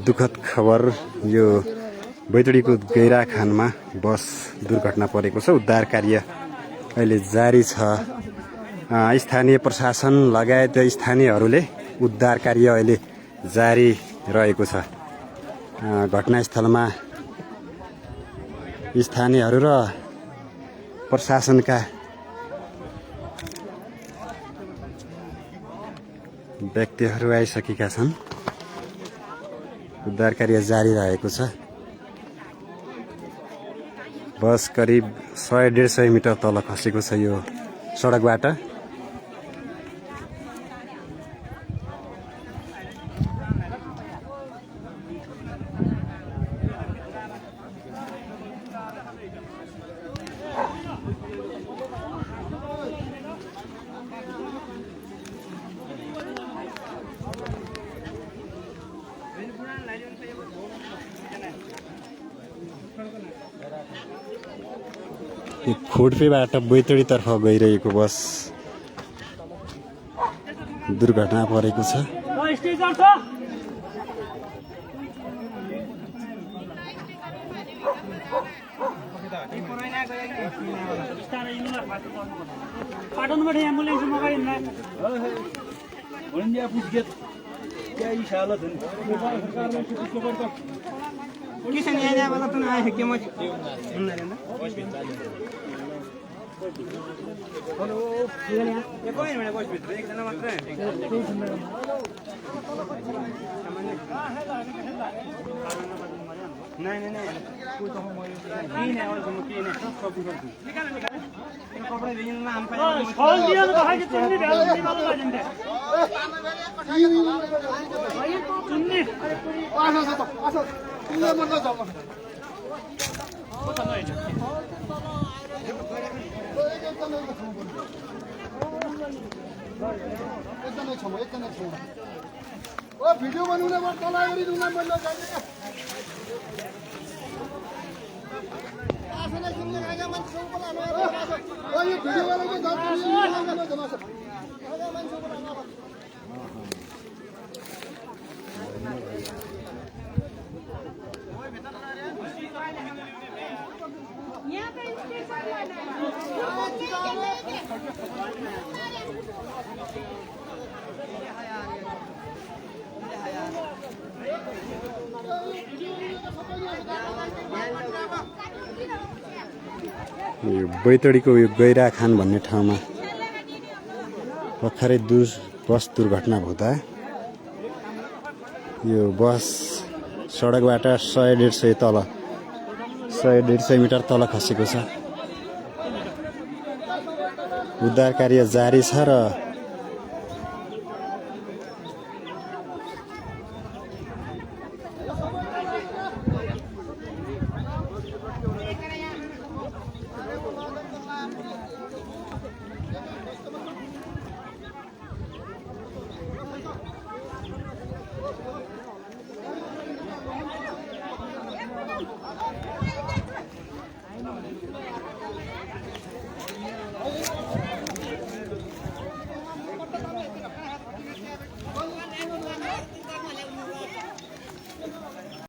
दुःखद खबर यो बैतडीको गैराखानमा बस दुर्घटना परेको छ। उद्धार कार्य अहिले जारी छ। स्थानीय प्रशासन लगायत स्थानीयहरूले उद्धार कार्य अहिले जारी रहेको छ। घटनास्थलमा स्थानीयहरू र प्रशासनका व्यक्तिहरू आइसकेका छन्। उद्धार कार्य जारी रहेको छ। बस करिब 100-150 मिटर तल खसेको छ यो सडकबाट। खोडपेबाट बैतडीतर्फ गइरहेको बस दुर्घटना परेको छ। भिडियो बनाउने यो बैतडीको यो गैराखान भन्ने ठाउँमा भर्खरै बस दुर्घटना हुँदा यो बस सडकबाट 100-150 मिटर तल खसेको छ। उद्धार कार्य जारी छ र